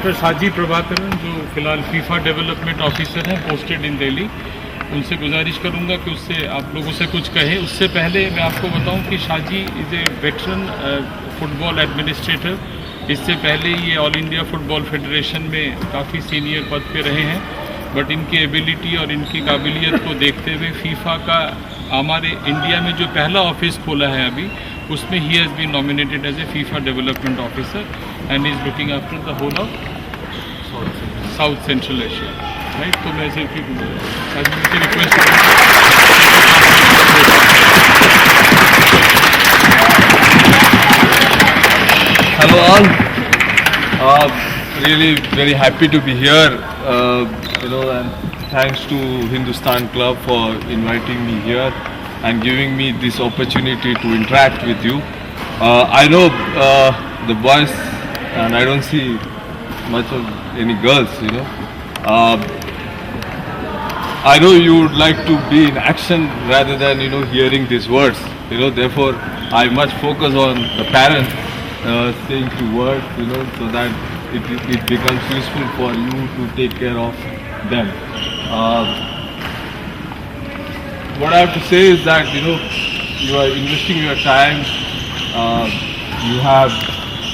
Doctor Shaji Prabhakaran जो फिलहाल FIFA development officer हैं पोस्टेड इन दिल्ली, उनसे गुजारिश करूंगा कि उससे आप लोगों से कुछ कहें। उससे पहले मैं आपको बताऊं कि Shaji is a veteran football administrator. इससे पहले ये ऑल इंडिया फुटबॉल फेडरेशन में काफ़ी सीनियर पद पे रहे हैं, बट इनकी एबिलिटी और इनकी काबिलियत को देखते हुए फीफा का हमारे इंडिया में जो पहला ऑफिस खोला है अभी, उसमें ही has been nominated as a FIFA development officer and is looking after the whole of south central Asia, right. तो मैं सिर्फ request Hello all. Really very happy to be here. And thanks to Hindustan Club for inviting me here and giving me this opportunity to interact with you. I know the boys, and I don't see much of any girls. I know you would like to be in action rather than hearing these words. Therefore I much focus on the parents. Saying to work, so that it becomes useful for you to take care of them. What I have to say is that you are investing your time. You have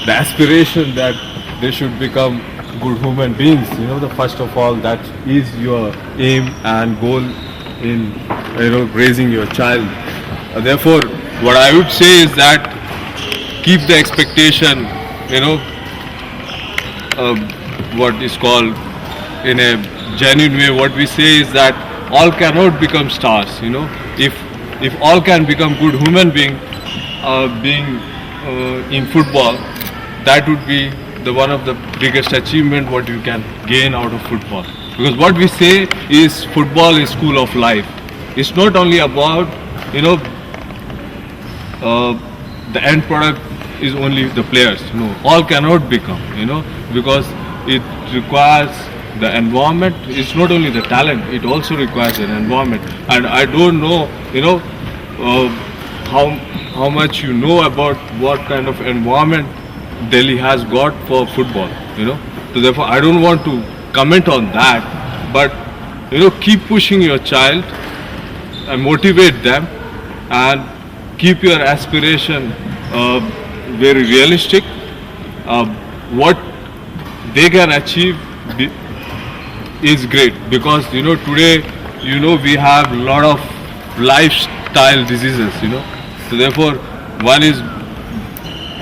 the aspiration that they should become good human beings. The first of all, that is your aim and goal in raising your child. Therefore, what I would say is that keep the expectation, what is called in a genuine way. What we say is that all cannot become stars. If all can become good human being in football, that would be one of the biggest achievement what you can gain out of football. Because what we say is football is school of life. It's not only about the end product is only the players. No, all cannot become, because it requires the environment. It's not only the talent, it also requires an environment. And I don't know, how much you know about what kind of environment Delhi has got for football, So therefore I don't want to comment on that, but keep pushing your child and motivate them and keep your aspiration very realistic. What they can achieve is great, because today we have a lot of lifestyle diseases. So therefore one is,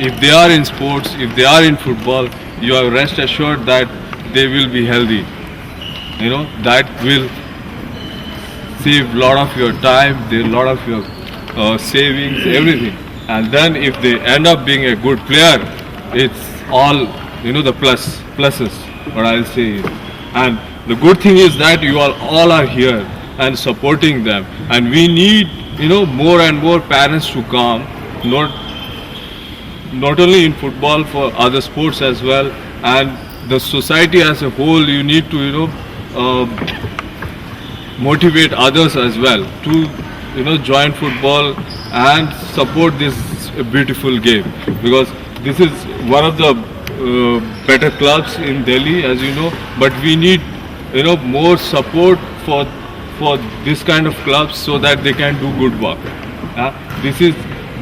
if they are in sports, if they are in football, you are rest assured that they will be healthy. That will save a lot of your time, a lot of your savings, everything. And then if they end up being a good player, it's all the pluses, what I'll say. And the good thing is that you all are here and supporting them, and we need more and more parents to come, not only in football, for other sports as well, and the society as a whole. You need to motivate others as well to join football and support this beautiful game, because this is one of the better clubs in Delhi, as you know. But we need more support for this kind of clubs, so that they can do good work.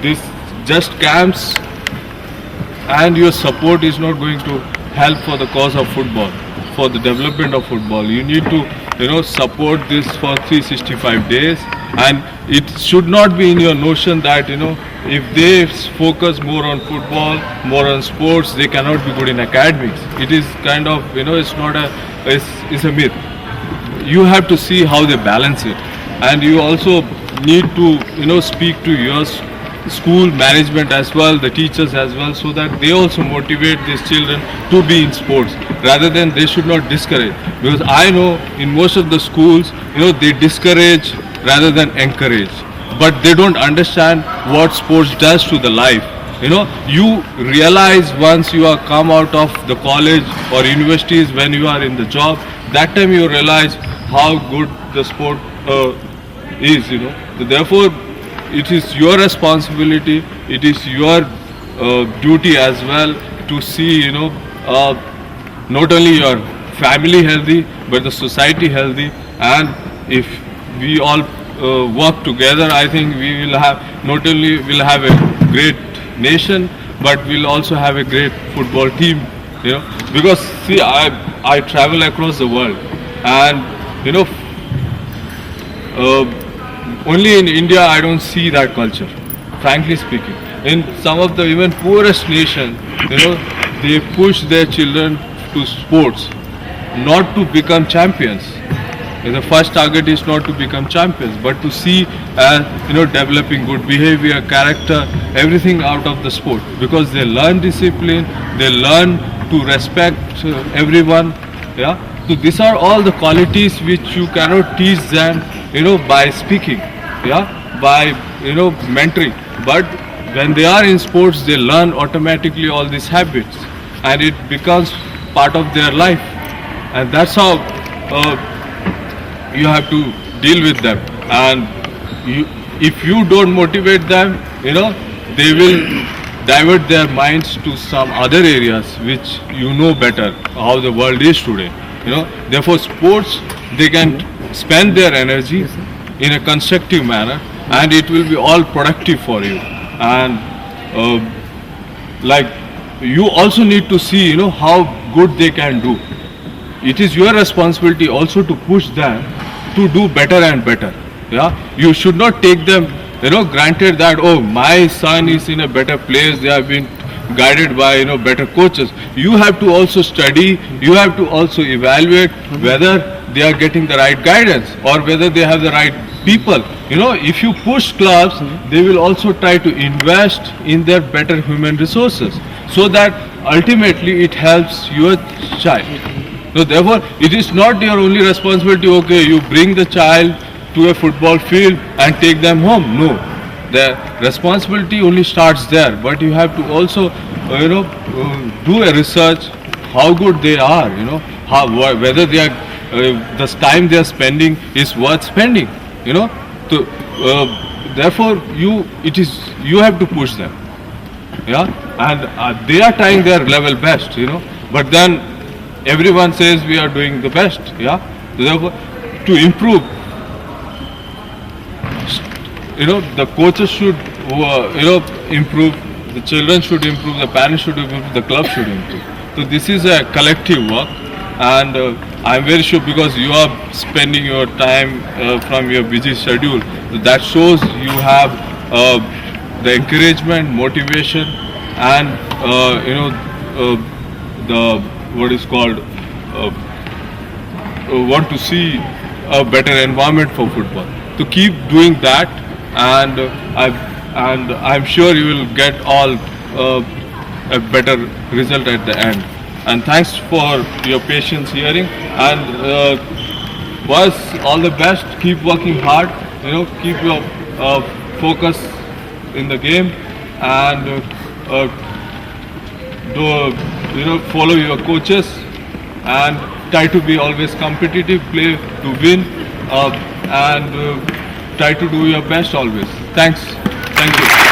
This just camps, and your support is not going to help for the cause of football, for the development of football. You need to support this for 365 days. And it should not be in your notion that if they focus more on football, more on sports, they cannot be good in academics. It is kind of it's a myth. You have to see how they balance it, and you also need to speak to your school management as well, the teachers as well, so that they also motivate these children to be in sports, rather than they should not discourage. Because I know in most of the schools they discourage rather than encourage, but they don't understand what sports does to the life. You realize once you are come out of the college or universities, when you are in the job, that time you realize how good the sport is. So therefore it is your responsibility, it is your duty as well to see not only your family healthy, but the society healthy. And if we all work together, I think we will have, not only will have a great nation, but we'll also have a great football team. You know, because see, I travel across the world, and you know, only in India I don't see that culture. Frankly speaking, in some of the even poorest nations, you know, they push their children to sports, not to become champions. The first target is not to become champions, but to see, you know, developing good behavior, character, everything out of the sport, because they learn discipline, they learn to respect everyone. Yeah. So these are all the qualities which you cannot teach them, you know, by speaking. Yeah. By, you know, mentoring. But when they are in sports, they learn automatically all these habits, and it becomes part of their life, and that's how you have to deal with them. And if you don't motivate them, you know, they will divert their minds to some other areas which you know better how the world is today. You know, therefore sports, they can spend their energy in a constructive manner, and it will be all productive for you. And like, you also need to see, you know, how good they can do. It is your responsibility also to push them to do better and better. Yeah, you should not take them, you know, granted that, oh, my son is in a better place, they have been guided by, you know, better coaches. You have to also study, you have to also evaluate whether they are getting the right guidance or whether they have the right people. You know, if you push clubs, they will also try to invest in their better human resources, so that ultimately it helps your child. So therefore, it is not your only responsibility, okay, you bring the child to a football field and take them home. No, the responsibility only starts there, but you have to also, you know, do a research how good they are, you know, how, whether they are, the time they are spending is worth spending, you know. So, therefore, you have to push them, yeah, and they are trying their level best, you know, but then everyone says we are doing the best, yeah. So therefore, to improve, you know, the coaches should, you know, improve, the children should improve, the parents should improve, the club should improve. So this is a collective work, and I'm very sure, because you are spending your time from your busy schedule, that shows you have the encouragement, motivation, and you know, the what is called want to see a better environment for football. To keep doing that, and I'm sure you will get all a better result at the end. And thanks for your patience hearing. And boys, all the best. Keep working hard. You know, keep your focus in the game, and do, you know, follow your coaches, and try to be always competitive, play to win, and try to do your best always. Thanks. Thank you.